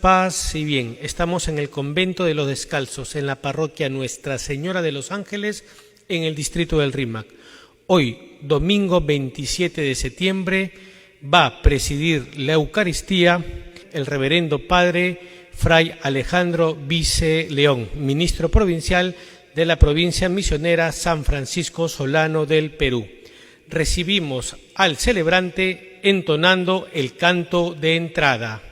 Paz y bien, estamos en el convento de los Descalzos, en la parroquia Nuestra Señora de los Ángeles, en el distrito del Rímac. Hoy, domingo 27 de septiembre, va a presidir la Eucaristía el reverendo padre Fray Alejandro Vice León, ministro provincial de la provincia misionera San Francisco Solano del Perú. Recibimos al celebrante entonando el canto de entrada.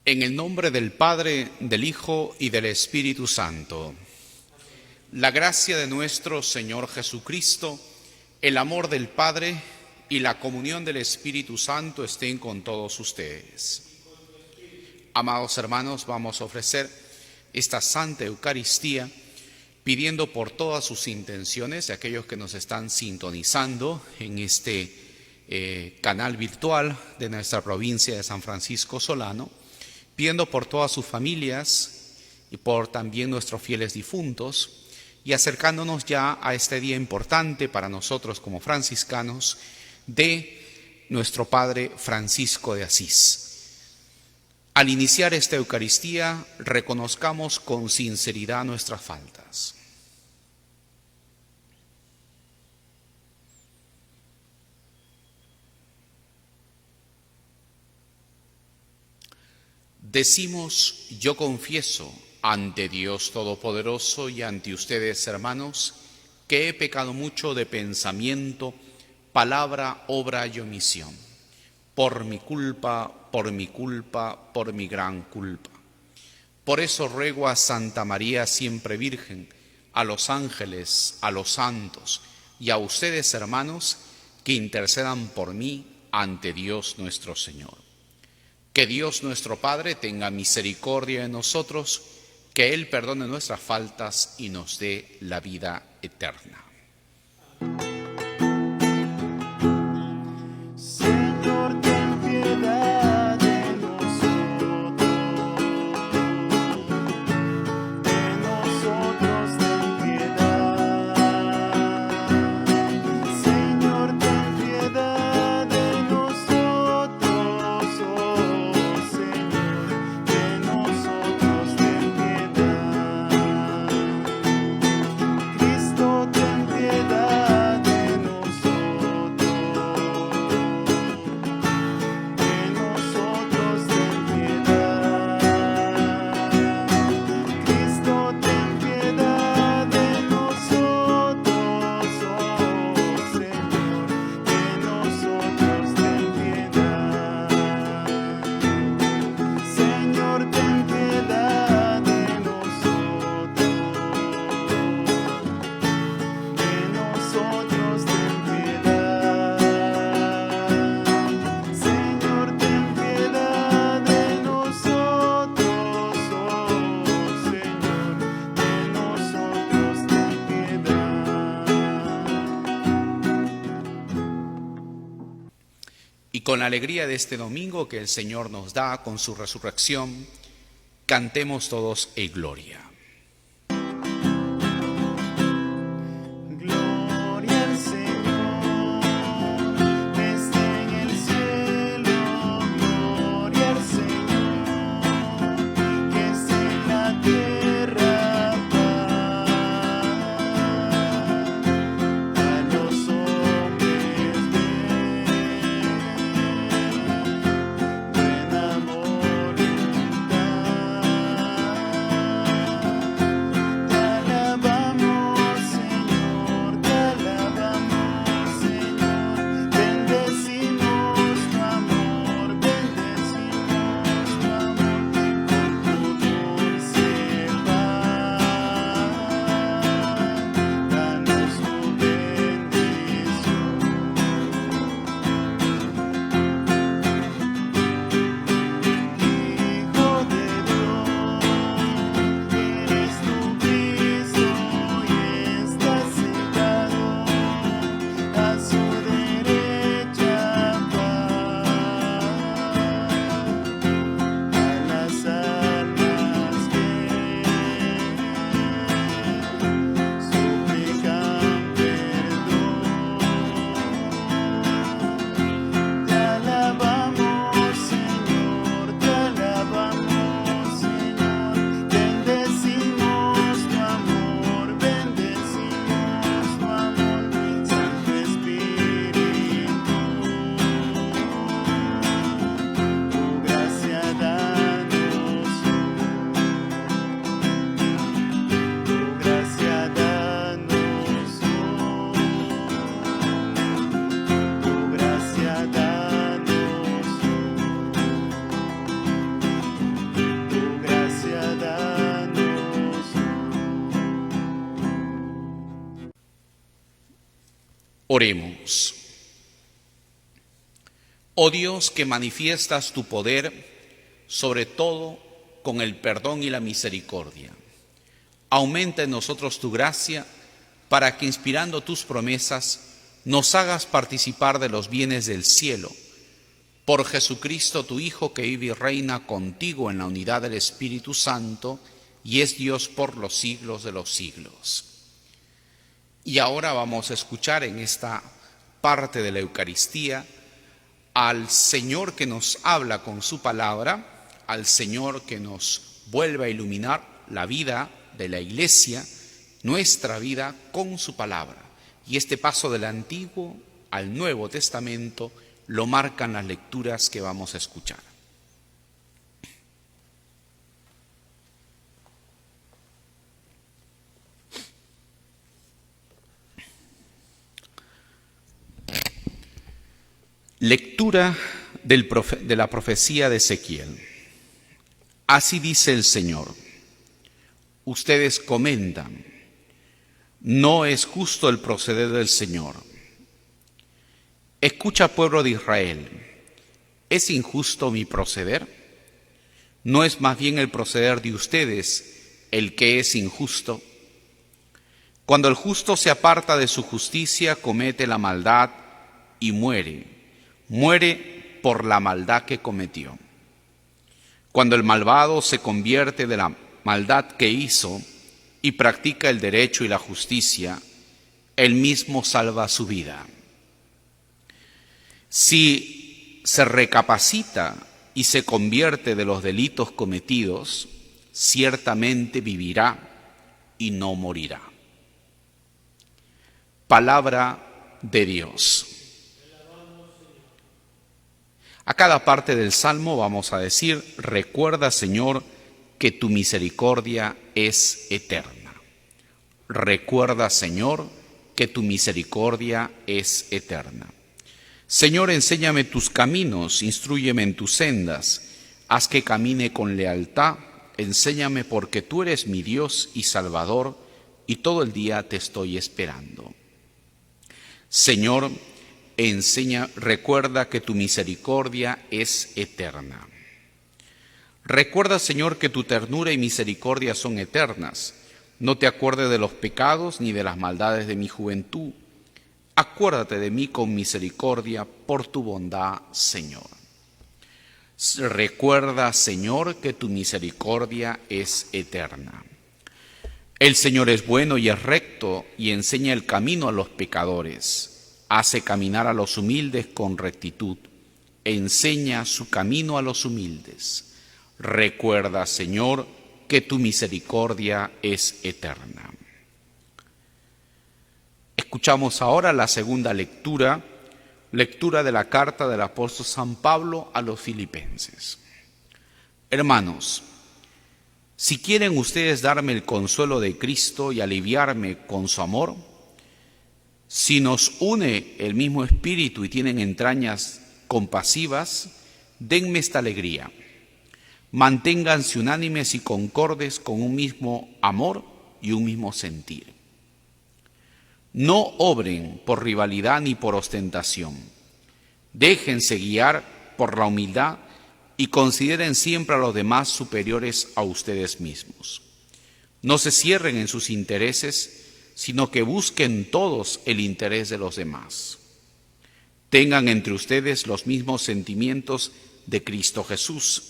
En el nombre del Padre, del Hijo y del Espíritu Santo. La gracia de nuestro Señor Jesucristo, el amor del Padre y la comunión del Espíritu Santo estén con todos ustedes. Amados hermanos, vamos a ofrecer esta Santa Eucaristía pidiendo por todas sus intenciones de aquellos que nos están sintonizando en este canal virtual de nuestra provincia de San Francisco Solano, pidiendo por todas sus familias y por también nuestros fieles difuntos, y acercándonos ya a este día importante para nosotros como franciscanos de nuestro Padre Francisco de Asís. Al iniciar esta Eucaristía, reconozcamos con sinceridad nuestras faltas. Decimos, yo confieso ante Dios Todopoderoso y ante ustedes, hermanos, que he pecado mucho de pensamiento, palabra, obra y omisión, por mi culpa, por mi gran culpa. Por eso ruego a Santa María siempre Virgen, a los ángeles, a los santos y a ustedes, hermanos, que intercedan por mí ante Dios nuestro Señor. Que Dios nuestro Padre tenga misericordia de nosotros, que Él perdone nuestras faltas y nos dé la vida eterna. Señor, ten piedad de nosotros ten piedad. Señor, ten piedad de nosotros. con la alegría de este domingo que el Señor nos da con su resurrección, cantemos todos en gloria. Gloria al Señor, que está en el Oremos. Oh Dios, que manifiestas tu poder, sobre todo con el perdón y la misericordia, aumenta en nosotros tu gracia para que, inspirando tus promesas, nos hagas participar de los bienes del cielo. Por Jesucristo, tu Hijo, que vive y reina contigo en la unidad del Espíritu Santo, y es Dios por los siglos de los siglos. Y ahora vamos a escuchar en esta parte de la Eucaristía al Señor que nos habla con su palabra, al Señor que nos vuelve a iluminar la vida de la Iglesia, nuestra vida con su palabra. Y este paso del Antiguo al Nuevo Testamento lo marcan las lecturas que vamos a escuchar. Lectura de la profecía de Ezequiel. Así dice el Señor: ustedes comentan, no es justo el proceder del Señor. Escucha, pueblo de Israel, ¿es injusto mi proceder? ¿No es más bien el proceder de ustedes el que es injusto? Cuando el justo se aparta de su justicia, comete la maldad y muere por la maldad que cometió. Cuando el malvado se convierte de la maldad que hizo y practica el derecho y la justicia, él mismo salva su vida. Si se recapacita y se convierte de los delitos cometidos, ciertamente vivirá y no morirá. Palabra de Dios. A cada parte del Salmo vamos a decir: recuerda, Señor, que tu misericordia es eterna. Recuerda, Señor, que tu misericordia es eterna. Señor, enséñame tus caminos, instrúyeme en tus sendas, haz que camine con lealtad, enséñame porque tú eres mi Dios y Salvador, y todo el día te estoy esperando. Señor, recuerda que tu misericordia es eterna. Recuerda, Señor, que tu ternura y misericordia son eternas. No te acuerdes de los pecados ni de las maldades de mi juventud. Acuérdate de mí con misericordia por tu bondad, Señor. Recuerda, Señor, que tu misericordia es eterna. El Señor es bueno y es recto y enseña el camino a los pecadores. Hace caminar a los humildes con rectitud. Enseña su camino a los humildes. Recuerda, Señor, que tu misericordia es eterna. Escuchamos ahora la segunda lectura de la carta del apóstol San Pablo a los Filipenses. Hermanos, si quieren ustedes darme el consuelo de Cristo y aliviarme con su amor, si nos une el mismo espíritu y tienen entrañas compasivas, denme esta alegría. Manténganse unánimes y concordes con un mismo amor y un mismo sentir. No obren por rivalidad ni por ostentación. Déjense guiar por la humildad y consideren siempre a los demás superiores a ustedes mismos. No se cierren en sus intereses, sino que busquen todos el interés de los demás. Tengan entre ustedes los mismos sentimientos de Cristo Jesús.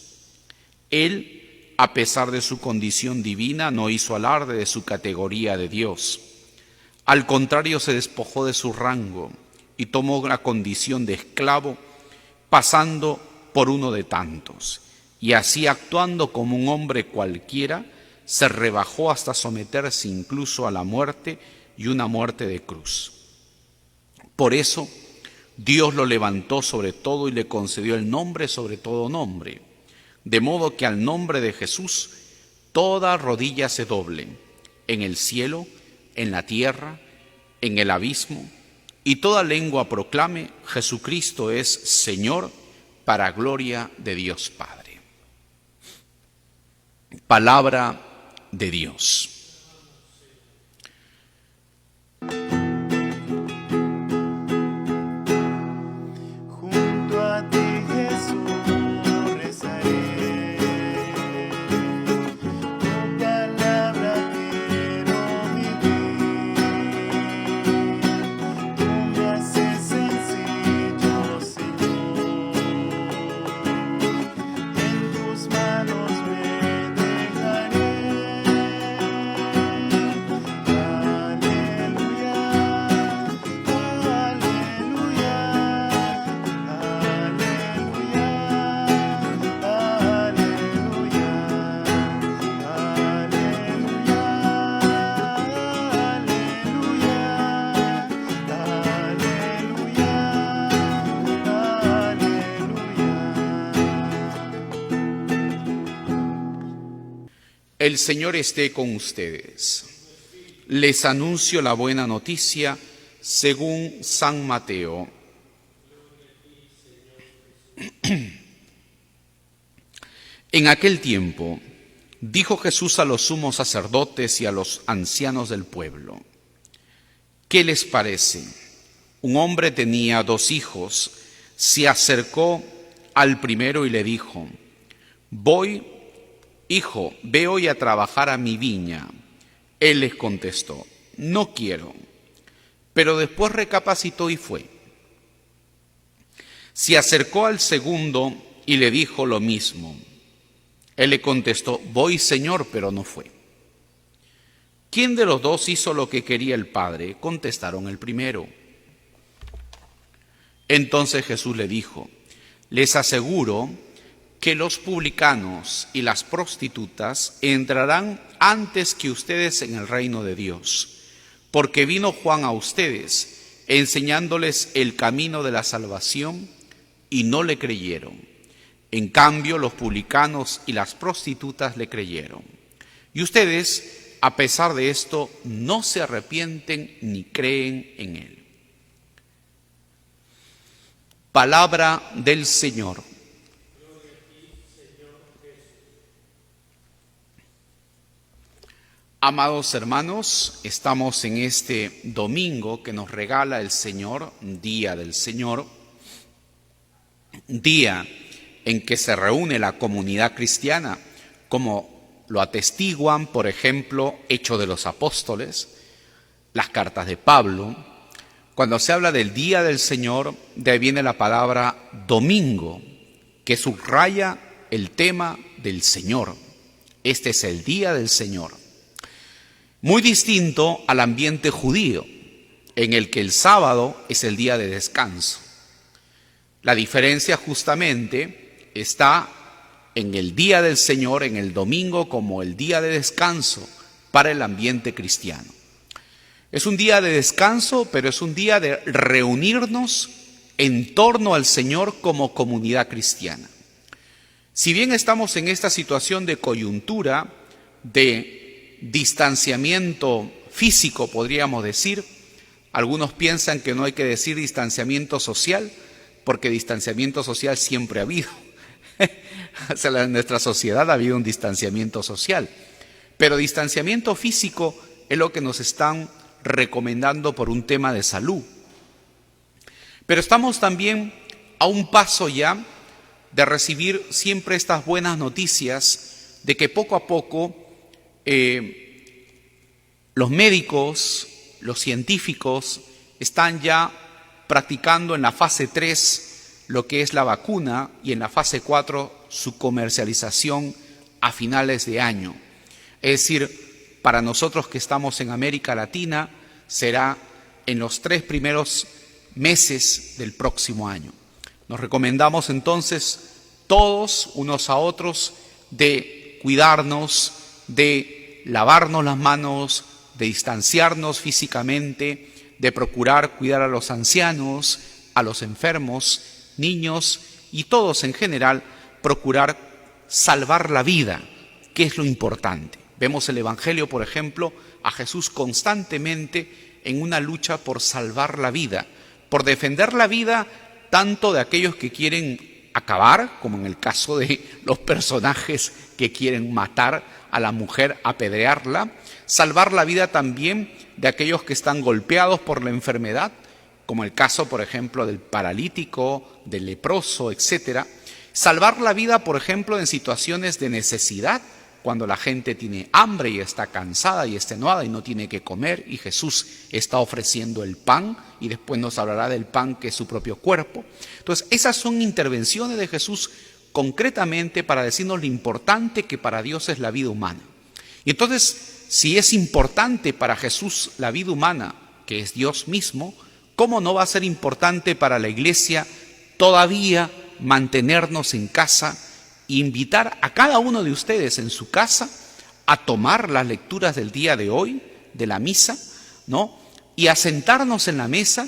Él, a pesar de su condición divina, no hizo alarde de su categoría de Dios. Al contrario, se despojó de su rango y tomó la condición de esclavo, pasando por uno de tantos. Y así, actuando como un hombre cualquiera, se rebajó hasta someterse incluso a la muerte y una muerte de cruz. Por eso, Dios lo levantó sobre todo y le concedió el nombre sobre todo nombre, de modo que al nombre de Jesús toda rodilla se doble, en el cielo, en la tierra, en el abismo, y toda lengua proclame: Jesucristo es Señor, para gloria de Dios Padre. Palabra de Dios. El Señor esté con ustedes. Les anuncio la buena noticia según San Mateo. En aquel tiempo dijo Jesús a los sumos sacerdotes y a los ancianos del pueblo: ¿qué les parece? Un hombre tenía 2 hijos. Se acercó al primero y le dijo: Hijo, ve hoy a trabajar a mi viña. Él les contestó: no quiero. Pero después recapacitó y fue. Se acercó al segundo y le dijo lo mismo. Él le contestó: voy, Señor, pero no fue. ¿Quién de los 2 hizo lo que quería el Padre? Contestaron: el primero. Entonces Jesús le dijo: les aseguro que los publicanos y las prostitutas entrarán antes que ustedes en el reino de Dios, porque vino Juan a ustedes enseñándoles el camino de la salvación y no le creyeron. En cambio, los publicanos y las prostitutas le creyeron. Y ustedes, a pesar de esto, no se arrepienten ni creen en él. Palabra del Señor. Amados hermanos, estamos en este domingo que nos regala el Señor, Día del Señor, día en que se reúne la comunidad cristiana, como lo atestiguan, por ejemplo, Hechos de los Apóstoles, las cartas de Pablo. Cuando se habla del Día del Señor, de ahí viene la palabra domingo, que subraya el tema del Señor. Este es el Día del Señor. Muy distinto al ambiente judío, en el que el sábado es el día de descanso. La diferencia justamente está en el Día del Señor, en el domingo, como el día de descanso para el ambiente cristiano. Es un día de descanso, pero es un día de reunirnos en torno al Señor como comunidad cristiana. Si bien estamos en esta situación de coyuntura, de distanciamiento físico, podríamos decir, algunos piensan que no hay que decir distanciamiento social, porque distanciamiento social siempre ha habido. O sea, en nuestra sociedad ha habido un distanciamiento social, pero distanciamiento físico es lo que nos están recomendando por un tema de salud. Pero estamos también a un paso ya de recibir siempre estas buenas noticias de que poco a poco los médicos, los científicos están ya practicando en la fase 3 lo que es la vacuna y en la fase 4 su comercialización a finales de año. Es decir, para nosotros que estamos en América Latina será en los 3 primeros meses del próximo año. Nos recomendamos entonces todos unos a otros de cuidarnos, de lavarnos las manos, de distanciarnos físicamente, de procurar cuidar a los ancianos, a los enfermos, niños y todos en general, procurar salvar la vida, que es lo importante. Vemos el Evangelio, por ejemplo, a Jesús constantemente en una lucha por salvar la vida, por defender la vida tanto de aquellos que quieren acabar, como en el caso de los personajes que quieren matar a la mujer, apedrearla, salvar la vida también de aquellos que están golpeados por la enfermedad, como el caso, por ejemplo, del paralítico, del leproso, etc. Salvar la vida, por ejemplo, en situaciones de necesidad, cuando la gente tiene hambre y está cansada y extenuada y no tiene que comer, y Jesús está ofreciendo el pan, y después nos hablará del pan que es su propio cuerpo. Entonces, esas son intervenciones de Jesús concretamente para decirnos lo importante que para Dios es la vida humana. Y entonces, si es importante para Jesús la vida humana, que es Dios mismo, ¿cómo no va a ser importante para la Iglesia todavía mantenernos en casa e invitar a cada uno de ustedes en su casa a tomar las lecturas del día de hoy, de la misa, ¿no? Y a sentarnos en la mesa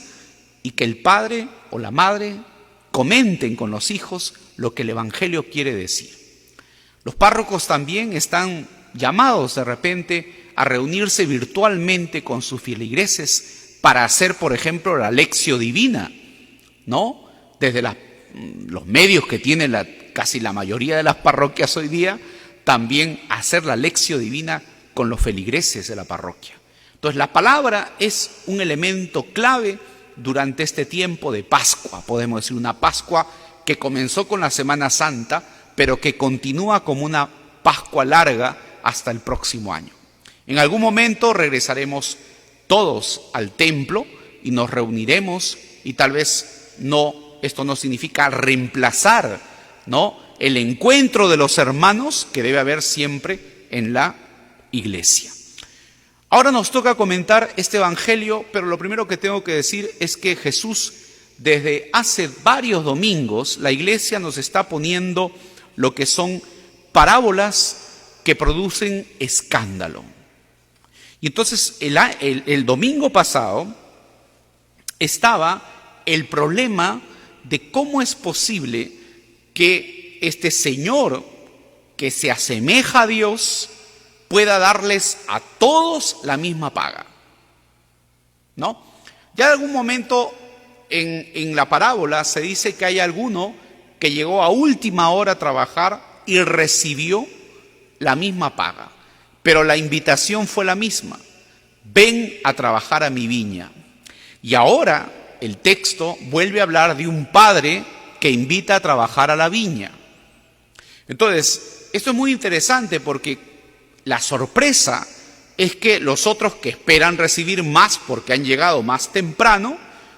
y que el padre o la madre comenten con los hijos lo que el Evangelio quiere decir. Los párrocos también están llamados de repente a reunirse virtualmente con sus feligreses para hacer, por ejemplo, la Lectio Divina, ¿no? Desde los medios que tiene casi la mayoría de las parroquias hoy día, también hacer la Lectio Divina con los feligreses de la parroquia. Entonces, la palabra es un elemento clave durante este tiempo de Pascua, podemos decir una Pascua que comenzó con la Semana Santa, pero que continúa como una Pascua larga hasta el próximo año. En algún momento regresaremos todos al templo y nos reuniremos, y tal vez esto no significa reemplazar, ¿no?, el encuentro de los hermanos que debe haber siempre en la iglesia. Ahora nos toca comentar este evangelio, pero lo primero que tengo que decir es que Jesús, desde hace varios domingos, la iglesia nos está poniendo lo que son parábolas que producen escándalo. Y entonces el domingo pasado estaba el problema de cómo es posible que este Señor, que se asemeja a Dios, pueda darles a todos la misma paga, ¿no? Ya en algún momento en la parábola se dice que hay alguno que llegó a última hora a trabajar y recibió la misma paga, pero la invitación fue la misma: ven a trabajar a mi viña. Y ahora el texto vuelve a hablar de un padre que invita a trabajar a la viña. Entonces, esto es muy interesante porque la sorpresa es que los otros que esperan recibir más porque han llegado más temprano,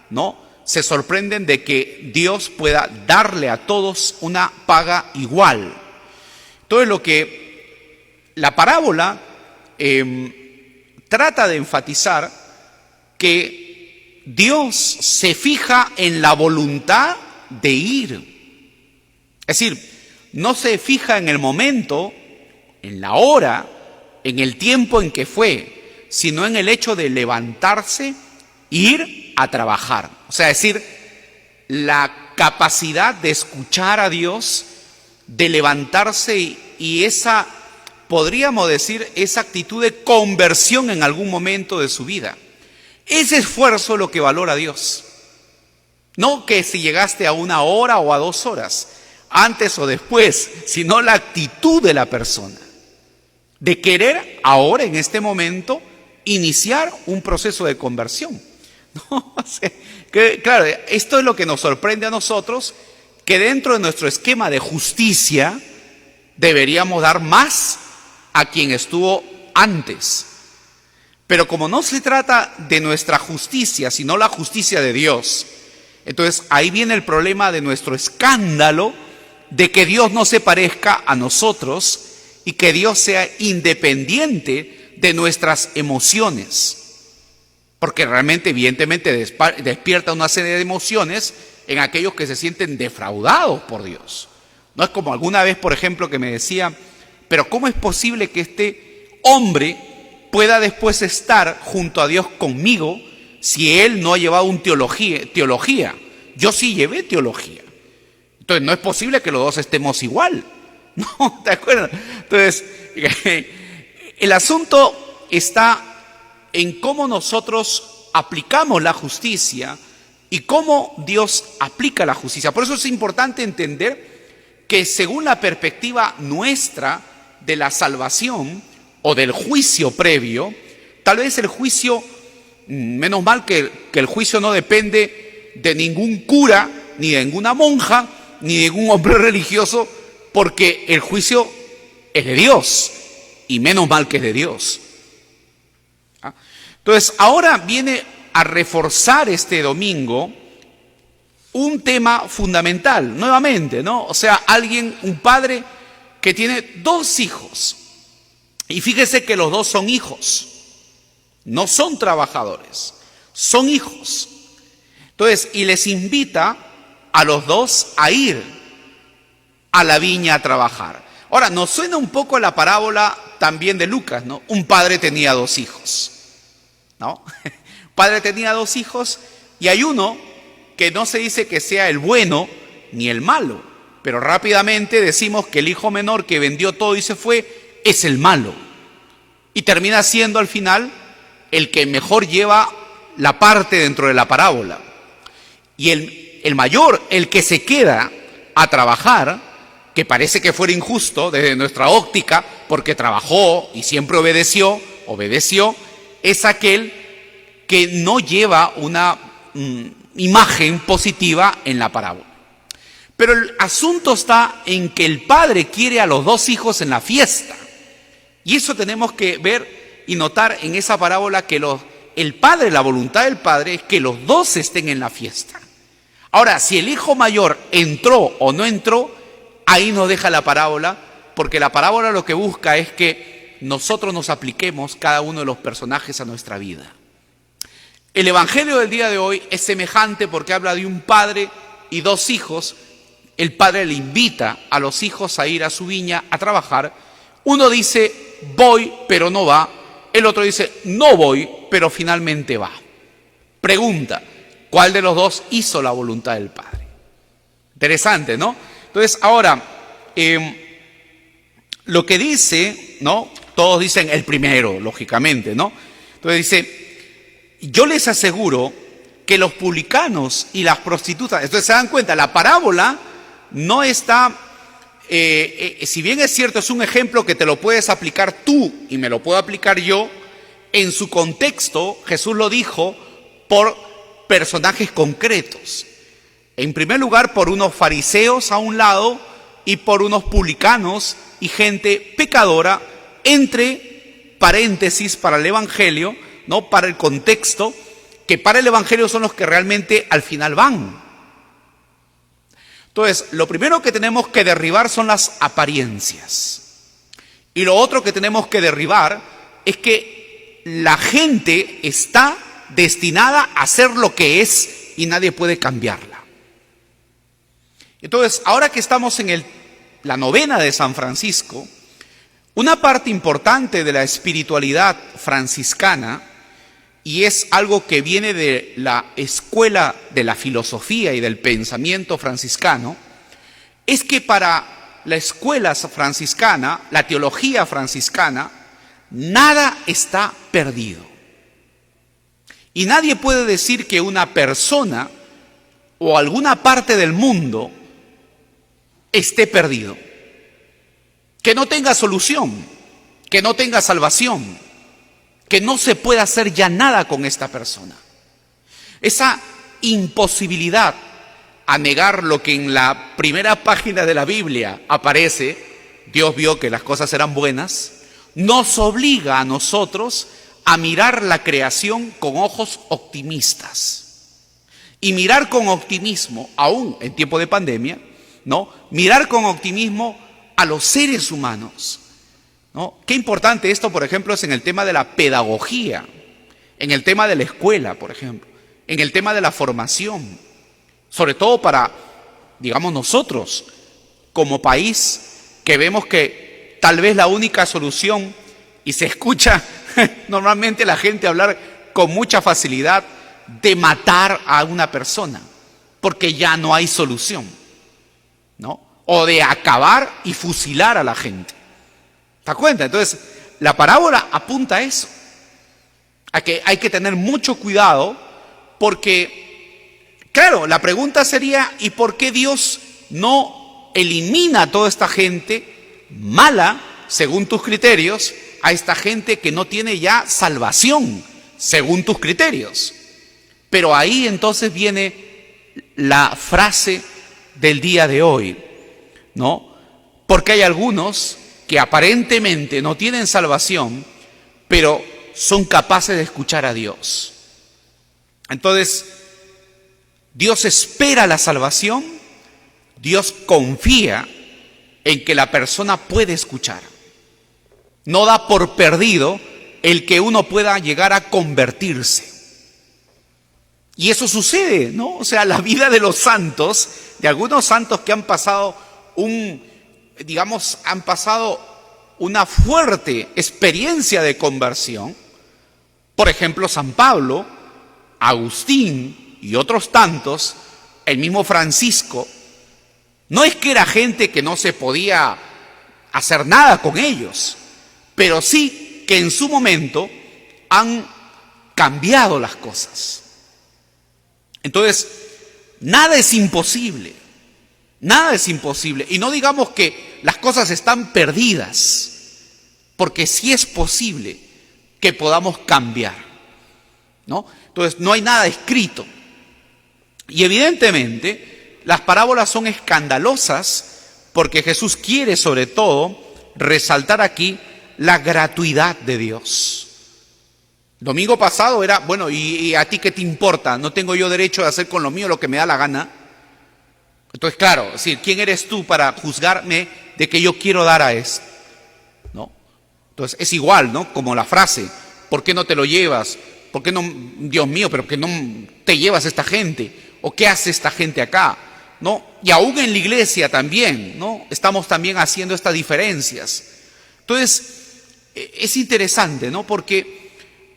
¿no?, se sorprenden de que Dios pueda darle a todos una paga igual. Entonces, lo que la parábola trata de enfatizar, que Dios se fija en la voluntad de ir. Es decir, no se fija en el momento, en la hora, en el tiempo en que fue, sino en el hecho de levantarse, ir a trabajar. O sea, es decir, la capacidad de escuchar a Dios, de levantarse y esa, podríamos decir, esa actitud de conversión en algún momento de su vida. Ese esfuerzo es lo que valora Dios. No que si llegaste a 1 hora o a 2 horas, antes o después, sino la actitud de la persona, de querer ahora, en este momento, iniciar un proceso de conversión. ¿No? O sea, claro, esto es lo que nos sorprende a nosotros, que dentro de nuestro esquema de justicia deberíamos dar más a quien estuvo antes. Pero como no se trata de nuestra justicia, sino la justicia de Dios, entonces ahí viene el problema de nuestro escándalo de que Dios no se parezca a nosotros y que Dios sea independiente de nuestras emociones. Porque realmente, evidentemente, despierta una serie de emociones en aquellos que se sienten defraudados por Dios. No es como alguna vez, por ejemplo, que me decía, pero ¿cómo es posible que este hombre pueda después estar junto a Dios conmigo si él no ha llevado un teología? Yo sí llevé teología. Entonces no es posible que los dos estemos igual. ¿No? ¿Te acuerdas? Entonces, el asunto está en cómo nosotros aplicamos la justicia y cómo Dios aplica la justicia. Por eso es importante entender que según la perspectiva nuestra de la salvación o del juicio previo, tal vez el juicio, menos mal que el juicio no depende de ningún cura, ni de ninguna monja, ni de ningún hombre religioso, porque el juicio es de Dios, y menos mal que es de Dios. Entonces, ahora viene a reforzar este domingo un tema fundamental, nuevamente, ¿no? O sea, un padre que tiene 2 hijos, y fíjese que los 2 son hijos, no son trabajadores, son hijos. Entonces, y les invita a los 2 a ir a la viña a trabajar. Ahora, nos suena un poco la parábola también de Lucas, ¿no? Un padre tenía 2 hijos, ¿no? Padre tenía 2 hijos y hay uno que no se dice que sea el bueno ni el malo, pero rápidamente decimos que el hijo menor que vendió todo y se fue, es el malo. Y termina siendo al final el que mejor lleva la parte dentro de la parábola. Y el mayor, el que se queda a trabajar, que parece que fuera injusto desde nuestra óptica, porque trabajó y siempre obedeció, es aquel que no lleva una imagen positiva en la parábola. Pero el asunto está en que el padre quiere a los dos hijos en la fiesta. Y eso tenemos que ver y notar en esa parábola que el padre, la voluntad del padre es que los dos estén en la fiesta. Ahora, si el hijo mayor entró o no entró, ahí nos deja la parábola, porque la parábola lo que busca es que nosotros nos apliquemos cada uno de los personajes a nuestra vida. El evangelio del día de hoy es semejante porque habla de un padre y dos hijos. El padre le invita a los hijos a ir a su viña a trabajar. Uno dice, voy, pero no va. El otro dice, no voy, pero finalmente va. Pregunta, ¿cuál de los dos hizo la voluntad del padre? Interesante, ¿no? Entonces, ahora, lo que dice, ¿no? Todos dicen el primero, lógicamente, ¿no? Entonces dice, yo les aseguro que los publicanos y las prostitutas, entonces se dan cuenta, la parábola no está, si bien es cierto, es un ejemplo que te lo puedes aplicar tú y me lo puedo aplicar yo, en su contexto Jesús lo dijo por personajes concretos. En primer lugar, por unos fariseos a un lado y por unos publicanos y gente pecadora, entre paréntesis para el evangelio, no para el contexto, que para el evangelio son los que realmente al final van. Entonces, lo primero que tenemos que derribar son las apariencias. Y lo otro que tenemos que derribar es que la gente está destinada a ser lo que es y nadie puede cambiarla. Entonces, ahora que estamos en la novena de San Francisco, una parte importante de la espiritualidad franciscana, y es algo que viene de la escuela de la filosofía y del pensamiento franciscano, es que para la escuela franciscana, la teología franciscana, nada está perdido. Y nadie puede decir que una persona o alguna parte del mundo esté perdido, que no tenga solución, que no tenga salvación, que no se pueda hacer ya nada con esta persona. Esa imposibilidad a negar lo que en la primera página de la Biblia aparece, Dios vio que las cosas eran buenas, nos obliga a nosotros a mirar la creación con ojos optimistas. Y mirar con optimismo, aún en tiempo de pandemia, ¿no? Mirar con optimismo a los seres humanos, ¿no? Qué importante esto, por ejemplo, es en el tema de la pedagogía, en el tema de la escuela, por ejemplo, en el tema de la formación, sobre todo para, digamos, nosotros como país, que vemos que tal vez la única solución, y se escucha normalmente la gente hablar con mucha facilidad de matar a una persona, porque ya no hay solución, ¿no? O de acabar y fusilar a la gente. ¿Te das cuenta? Entonces, la parábola apunta a eso, a que hay que tener mucho cuidado, porque, claro, la pregunta sería, ¿y por qué Dios no elimina a toda esta gente mala, según tus criterios, a esta gente que no tiene ya salvación, según tus criterios? Pero ahí entonces viene la frase del día de hoy, ¿no? Porque hay algunos que aparentemente no tienen salvación, pero son capaces de escuchar a Dios. Entonces, Dios espera la salvación, Dios confía en que la persona puede escuchar. No da por perdido el que uno pueda llegar a convertirse. Y eso sucede, ¿no? O sea, la vida de los santos, de algunos santos que han pasado han pasado una fuerte experiencia de conversión. Por ejemplo, San Pablo, Agustín y otros tantos, el mismo Francisco. No es que era gente que no se podía hacer nada con ellos. pero sí que en su momento han cambiado las cosas. Entonces, nada es imposible. Nada es imposible. Y no digamos que las cosas están perdidas, porque sí es posible que podamos cambiar, ¿no? Entonces, no hay nada escrito. Y evidentemente, las parábolas son escandalosas porque Jesús quiere, sobre todo, resaltar aquí la gratuidad de Dios. Domingo pasado era, bueno, ¿y a ti qué te importa? ¿No tengo yo derecho de hacer con lo mío lo que me da la gana? Entonces, claro, es decir, ¿quién eres tú para juzgarme de que yo quiero dar a esto? ¿No? Entonces, es igual, ¿no? Como la frase, ¿por qué no te lo llevas? ¿Por qué no, Dios mío, pero por qué no te llevas a esta gente? ¿O qué hace esta gente acá? ¿No? Y aún en la iglesia también, ¿no? Estamos también haciendo estas diferencias. Entonces, es interesante, ¿no? Porque,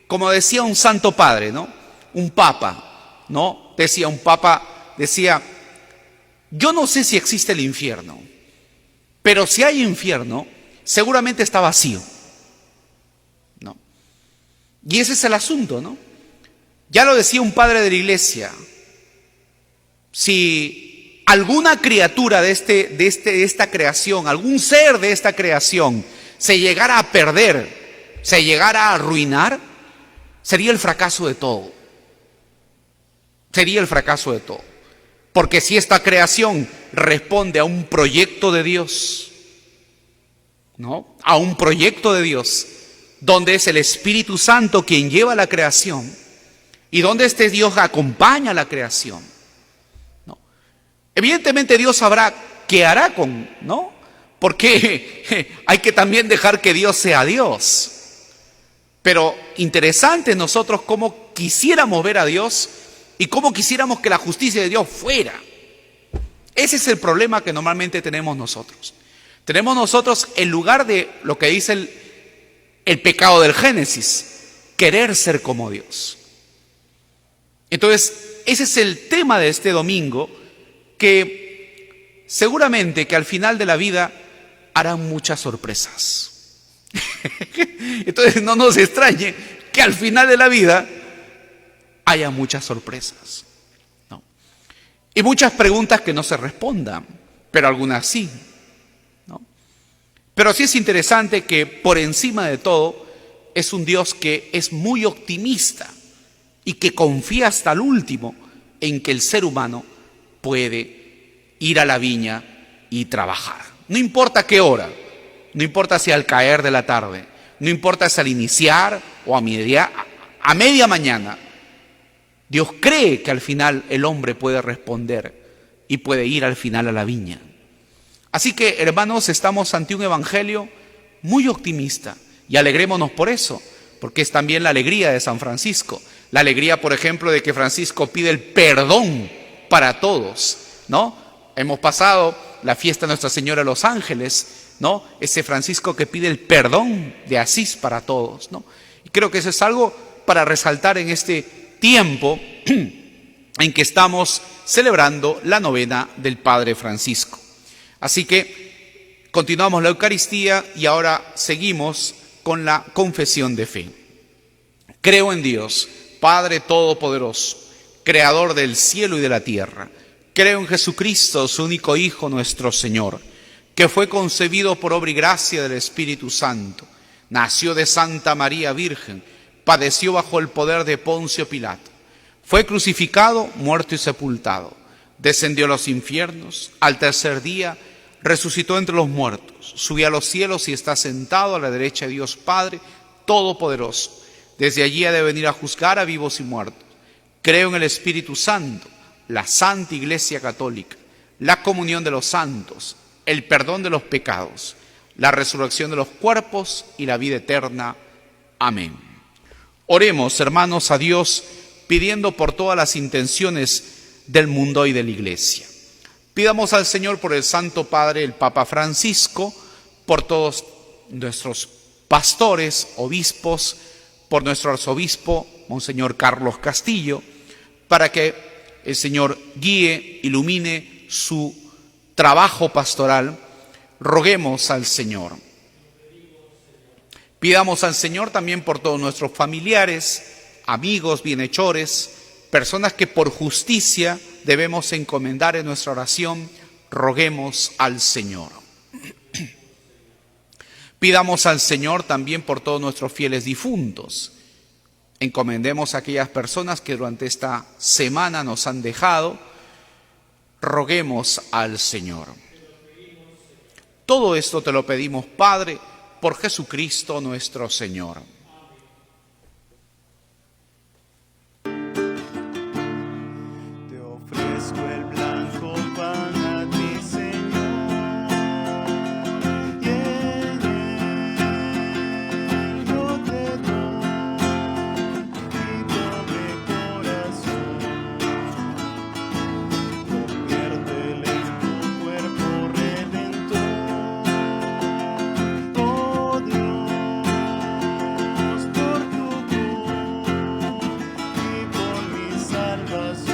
como decía un santo padre, ¿no? Un papa, ¿no? Un papa decía, yo no sé si existe el infierno, pero si hay infierno, seguramente está vacío, ¿no? Y ese es el asunto, ¿no? Ya lo decía un padre de la iglesia, si alguna criatura de esta creación, algún ser de esta creación, se llegara a perder, se llegara a arruinar, sería el fracaso de todo. Sería el fracaso de todo. Porque si esta creación responde a un proyecto de Dios, ¿no? A un proyecto de Dios, donde es el Espíritu Santo quien lleva la creación y donde este Dios acompaña la creación, ¿no? Evidentemente Dios sabrá qué hará con, ¿no? Porque hay que también dejar que Dios sea Dios. Pero interesante nosotros cómo quisiéramos ver a Dios y cómo quisiéramos que la justicia de Dios fuera. Ese es el problema que normalmente tenemos nosotros. Tenemos nosotros, en lugar de lo que dice el pecado del Génesis, querer ser como Dios. Entonces, ese es el tema de este domingo, que seguramente que al final de la vida harán muchas sorpresas. Entonces no nos extrañe que al final de la vida haya muchas sorpresas, ¿no? Y muchas preguntas que no se respondan, pero algunas sí, ¿no? Pero sí es interesante que por encima de todo es un Dios que es muy optimista y que confía hasta el último en que el ser humano puede ir a la viña y trabajar. No importa qué hora, no importa si al caer de la tarde, no importa si al iniciar o a media mañana, Dios cree que al final el hombre puede responder y puede ir al final a la viña. Así que, hermanos, estamos ante un evangelio muy optimista y alegrémonos por eso, porque es también la alegría de San Francisco. La alegría, por ejemplo, de que Francisco pide el perdón para todos, ¿no? Hemos pasado la fiesta de Nuestra Señora de los Ángeles, ¿no? Ese Francisco que pide el perdón de Asís para todos, ¿no? Y creo que eso es algo para resaltar en este tiempo en que estamos celebrando la novena del Padre Francisco. Así que continuamos la Eucaristía y ahora seguimos con la confesión de fe. Creo en Dios, Padre Todopoderoso, Creador del cielo y de la tierra. Creo en Jesucristo, su único Hijo, nuestro Señor, que fue concebido por obra y gracia del Espíritu Santo, nació de Santa María Virgen, padeció bajo el poder de Poncio Pilato, fue crucificado, muerto y sepultado, descendió a los infiernos, al tercer día resucitó entre los muertos, subió a los cielos y está sentado a la derecha de Dios Padre Todopoderoso. Desde allí ha de venir a juzgar a vivos y muertos. Creo en el Espíritu Santo, la Santa Iglesia Católica, la comunión de los santos, el perdón de los pecados, la resurrección de los cuerpos y la vida eterna. Amén. Oremos, hermanos, a Dios, pidiendo por todas las intenciones del mundo y de la Iglesia. Pidamos al Señor por el Santo Padre, el Papa Francisco, por todos nuestros pastores, obispos, por nuestro arzobispo, Monseñor Carlos Castillo, para que el Señor guíe, ilumine su trabajo pastoral. Roguemos al Señor. Pidamos al Señor también por todos nuestros familiares, amigos, bienhechores, personas que por justicia debemos encomendar en nuestra oración. Roguemos al Señor. Pidamos al Señor también por todos nuestros fieles difuntos. Encomendemos a aquellas personas que durante esta semana nos han dejado. Roguemos al Señor. Todo esto te lo pedimos, Padre, por Jesucristo nuestro Señor. Te ofrezco el blanco pan a ti, Señor, y en él yo te doy mi pobre corazón. Conviértelo en tu cuerpo redentor, oh Dios, por tu cruz y por mi salvación.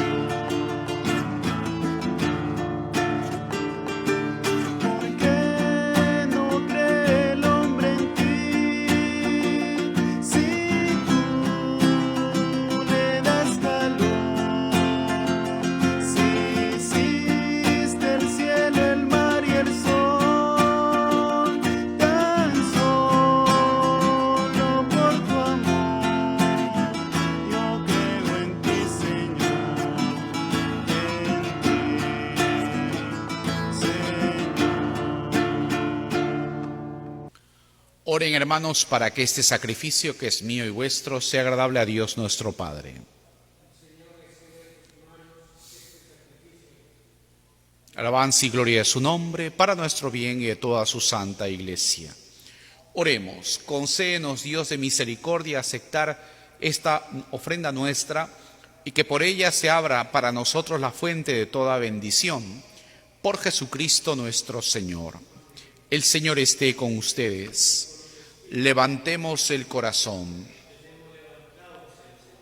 ¿Por qué no cree el hombre en ti si tú le das calor? Si hiciste el cielo, el mar y el sol, tan solo por tu amor. Yo creo en ti, Señor, en ti, Señor. Oren, hermanos, para que este sacrificio que es mío y vuestro sea agradable a Dios nuestro Padre. Alabanza y gloria de su nombre, para nuestro bien y de toda su santa Iglesia. Oremos, concédenos, Dios de misericordia, aceptar esta ofrenda nuestra y que por ella se abra para nosotros la fuente de toda bendición. Por Jesucristo nuestro Señor. El Señor esté con ustedes. Levantemos el corazón.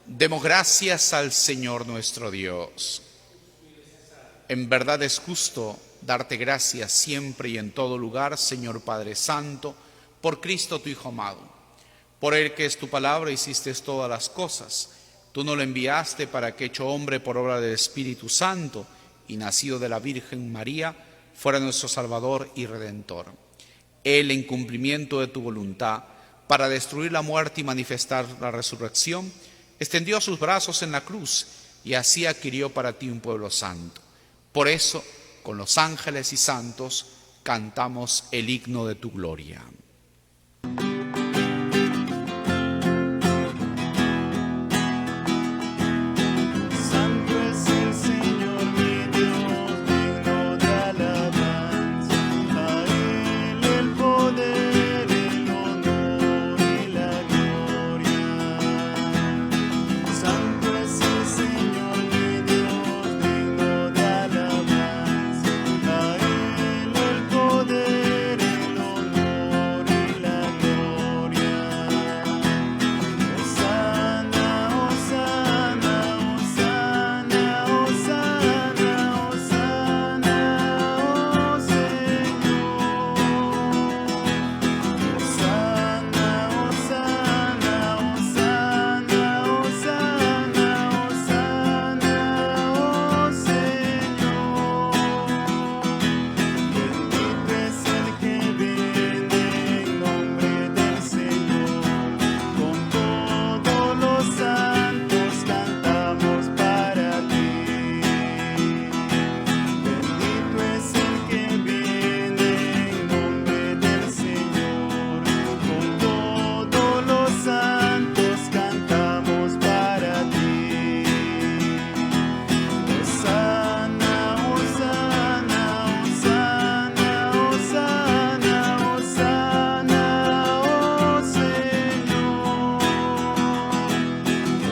Demos gracias al Señor nuestro Dios. En verdad es justo darte gracias siempre y en todo lugar, Señor Padre Santo, por Cristo tu Hijo amado. Por Él, que es tu palabra, hiciste todas las cosas. Tú nos lo enviaste para que, hecho hombre por obra del Espíritu Santo y nacido de la Virgen María, fuera nuestro Salvador y Redentor. Él, en cumplimiento de tu voluntad, para destruir la muerte y manifestar la resurrección, extendió sus brazos en la cruz y así adquirió para ti un pueblo santo. Por eso, con los ángeles y santos, cantamos el himno de tu gloria. Santo es el Señor mi Dios, digno de alabanza. A Él el poder, el honor y la gloria. Santo es el Señor mi Dios, digno de alabanza. A Él el poder, el honor y la gloria. Hosana, hosana, hosana, hosana, hosana, oh Señor. Hosana, hosana, hosana, hosana, hosana, oh Señor. Bendito es el que viene en nombre del Señor. Con todos los santos cantamos para ti. Bendito es el que viene en nombre del Señor. Con todos los santos cantamos para ti. Hosana, hosana, hosana, hosana, hosana, oh Señor.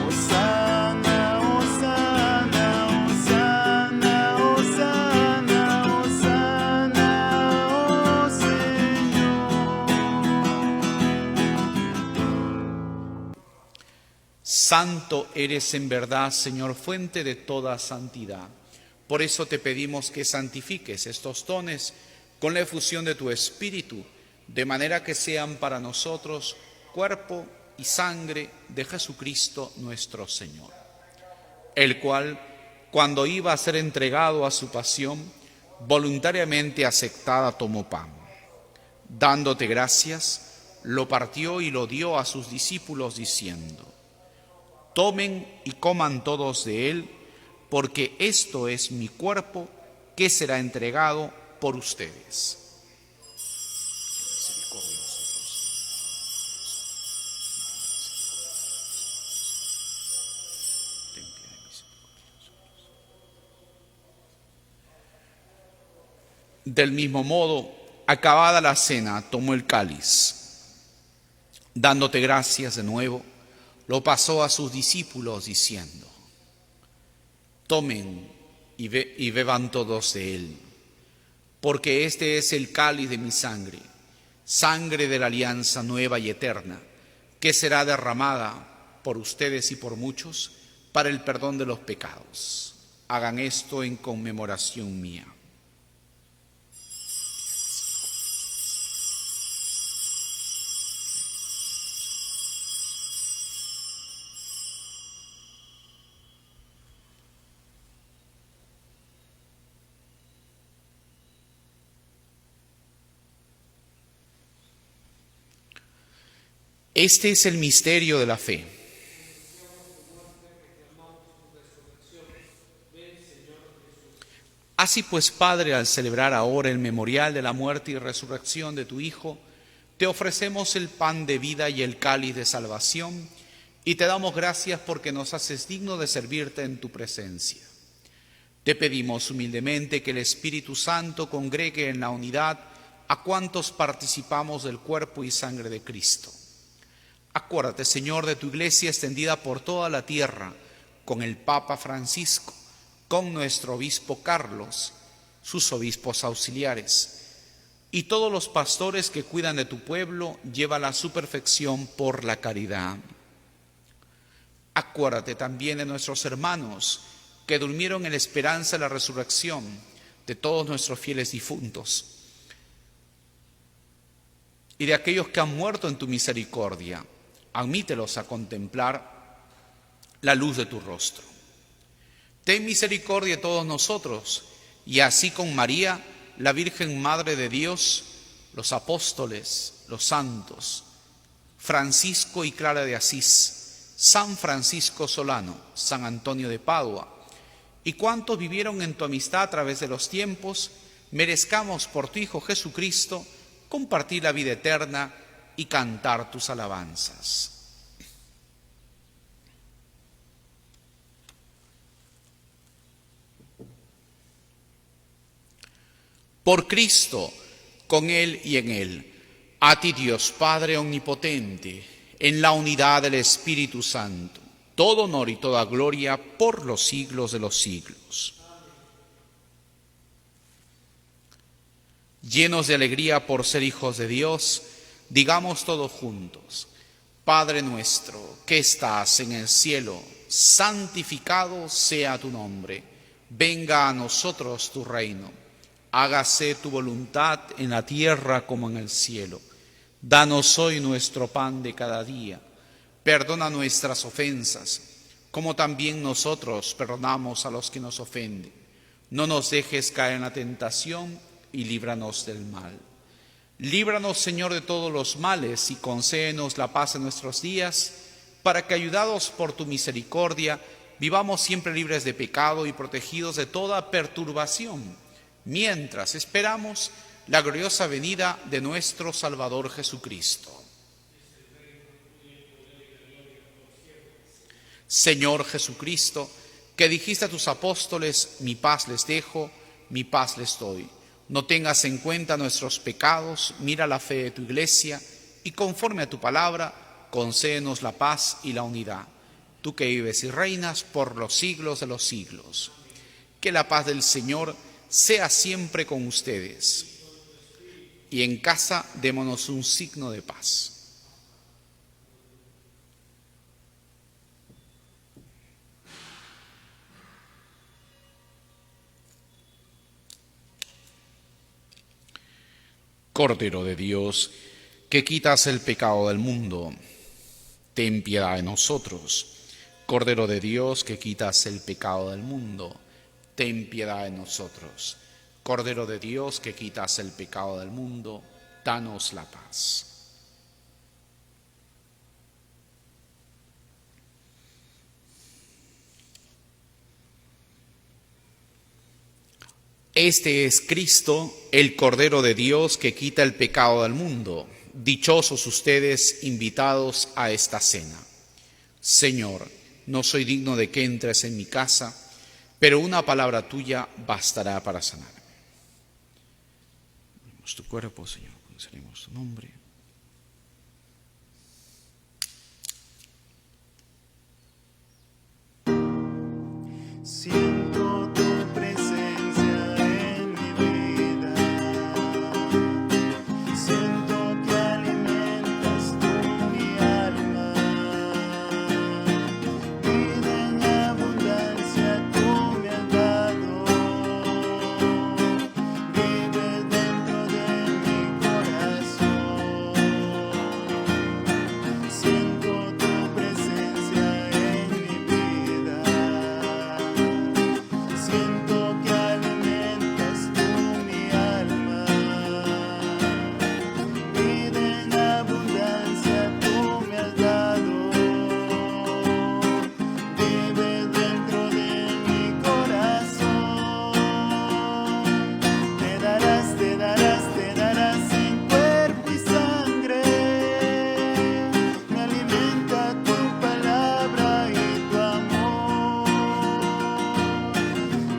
Hosana, hosana, hosana, hosana, hosana, oh Señor. Santo eres en verdad, Señor, fuente de toda santidad. Por eso te pedimos que santifiques estos dones con la efusión de tu Espíritu, de manera que sean para nosotros cuerpo y sangre de Jesucristo nuestro Señor, el cual, cuando iba a ser entregado a su pasión, voluntariamente aceptada tomó pan. Dándote gracias, lo partió y lo dio a sus discípulos diciendo: tomen y coman todos de él, porque esto es mi cuerpo que será entregado por ustedes. Del mismo modo, acabada la cena, tomó el cáliz. Dándote gracias de nuevo, lo pasó a sus discípulos diciendo: tomen y beban todos de él, porque este es el cáliz de mi sangre, sangre de la alianza nueva y eterna, que será derramada por ustedes y por muchos para el perdón de los pecados. Hagan esto en conmemoración mía. Este es el misterio de la fe. Así pues, Padre, al celebrar ahora el memorial de la muerte y resurrección de tu Hijo, te ofrecemos el pan de vida y el cáliz de salvación, y te damos gracias porque nos haces digno de servirte en tu presencia. Te pedimos humildemente que el Espíritu Santo congregue en la unidad a cuantos participamos del cuerpo y sangre de Cristo. Acuérdate, Señor, de tu iglesia extendida por toda la tierra, con el Papa Francisco, con nuestro obispo Carlos, sus obispos auxiliares, y todos los pastores que cuidan de tu pueblo, llévala a su perfección por la caridad. Acuérdate también de nuestros hermanos que durmieron en la esperanza de la resurrección, de todos nuestros fieles difuntos, y de aquellos que han muerto en tu misericordia. Admítelos a contemplar la luz de tu rostro. Ten misericordia de todos nosotros, y así con María, la Virgen Madre de Dios, los apóstoles, los santos, Francisco y Clara de Asís, San Francisco Solano, San Antonio de Padua, y cuantos vivieron en tu amistad a través de los tiempos, merezcamos por tu Hijo Jesucristo compartir la vida eterna y cantar tus alabanzas. Por Cristo, con Él y en Él, a ti Dios Padre omnipotente, en la unidad del Espíritu Santo, todo honor y toda gloria por los siglos de los siglos. Llenos de alegría por ser hijos de Dios, digamos todos juntos: Padre nuestro que estás en el cielo, santificado sea tu nombre. Venga a nosotros tu reino. Hágase tu voluntad en la tierra como en el cielo. Danos hoy nuestro pan de cada día. Perdona nuestras ofensas, como también nosotros perdonamos a los que nos ofenden. No nos dejes caer en la tentación y líbranos del mal. Líbranos, Señor, de todos los males y concédenos la paz en nuestros días, para que, ayudados por tu misericordia, vivamos siempre libres de pecado y protegidos de toda perturbación, mientras esperamos la gloriosa venida de nuestro Salvador Jesucristo. Señor Jesucristo, que dijiste a tus apóstoles: mi paz les dejo, mi paz les doy. No tengas en cuenta nuestros pecados, mira la fe de tu iglesia y conforme a tu palabra, concédenos la paz y la unidad. Tú que vives y reinas por los siglos de los siglos. Que la paz del Señor sea siempre con ustedes. Y en casa démonos un signo de paz. Cordero de Dios, que quitas el pecado del mundo, ten piedad de nosotros. Cordero de Dios, que quitas el pecado del mundo, ten piedad de nosotros. Cordero de Dios, que quitas el pecado del mundo, danos la paz. Este es Cristo, el Cordero de Dios, que quita el pecado del mundo. Dichosos ustedes, invitados a esta cena. Señor, no soy digno de que entres en mi casa, pero una palabra tuya bastará para sanarme. Tu cuerpo, Señor, conoceremos tu nombre. Siento tu presencia en mi vida. Siento que alimentas tú mi alma. Vida en abundancia tú me has dado. Vive dentro de mi corazón. Siento tu presencia en mi vida. Siento que alimentas tú mi alma. Vida en abundancia tú me has dado. Vive dentro de mi corazón. Te darás en cuerpo y sangre. Me alimenta tu palabra y tu amor.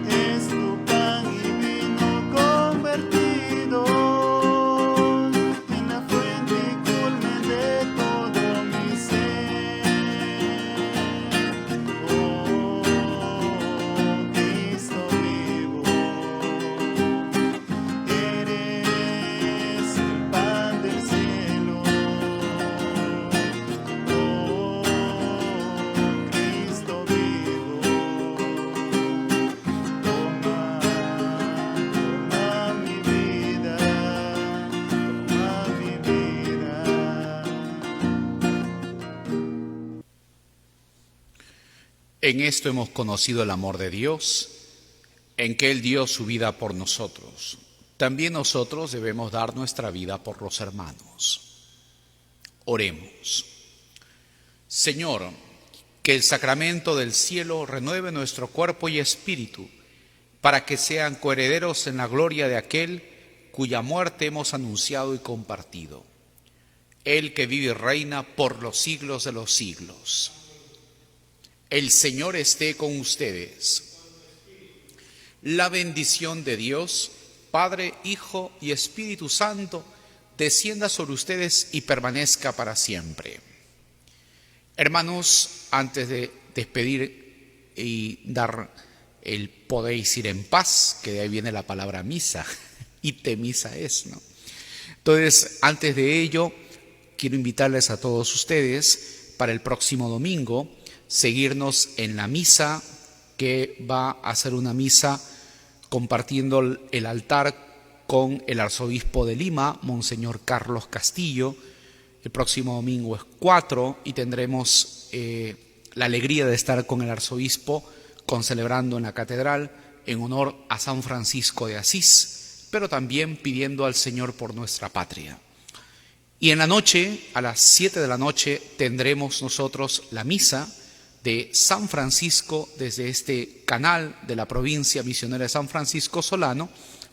Es tu pan y vino convertido en la fuente y culmen de todo mi ser. Oh, Cristo vivo, eres el pan del cielo. Oh, Cristo vivo. Toma mi vida, toma mi vida. En esto hemos conocido el amor de Dios, en que Él dio su vida por nosotros. También nosotros debemos dar nuestra vida por los hermanos. Oremos. Señor, que el sacramento del cielo renueve nuestro cuerpo y espíritu, para que sean coherederos en la gloria de aquel cuya muerte hemos anunciado y compartido. Él que vive y reina por los siglos de los siglos. El Señor esté con ustedes. La bendición de Dios, Padre, Hijo y Espíritu Santo, descienda sobre ustedes y permanezca para siempre. Hermanos, antes de despedir y dar el podéis ir en paz, que de ahí viene la palabra misa, y te misa es, ¿no? Entonces, antes de ello, quiero invitarles a todos ustedes para el próximo domingo, seguirnos en la misa, que va a ser una misa compartiendo el altar con el arzobispo de Lima, Monseñor Carlos Castillo. El próximo domingo es 4 y tendremos la alegría de estar con el arzobispo concelebrando en la catedral en honor a San Francisco de Asís, pero también pidiendo al Señor por nuestra patria. Y en la noche, a las 7 de la noche, tendremos nosotros la misa de San Francisco desde este canal de la provincia misionera de San Francisco Solano,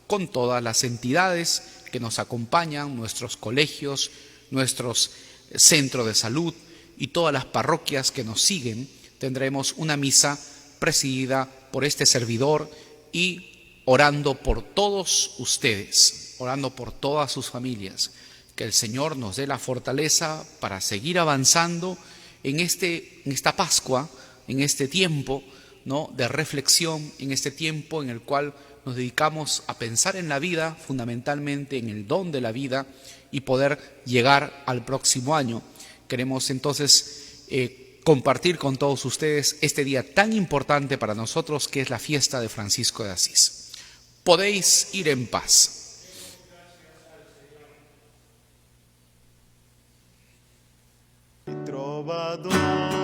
con todas las entidades que nos acompañan, nuestros colegios, nuestros centros de salud y todas las parroquias que nos siguen. Tendremos una misa presidida por este servidor y orando por todos ustedes, orando por todas sus familias. Que el Señor nos dé la fortaleza para seguir avanzando en esta Pascua, en este tiempo, ¿no?, de reflexión, en este tiempo en el cual nos dedicamos a pensar en la vida, fundamentalmente en el don de la vida, y poder llegar al próximo año. Queremos entonces compartir con todos ustedes este día tan importante para nosotros, que es la fiesta de Francisco de Asís. Podéis ir en paz. Salvador.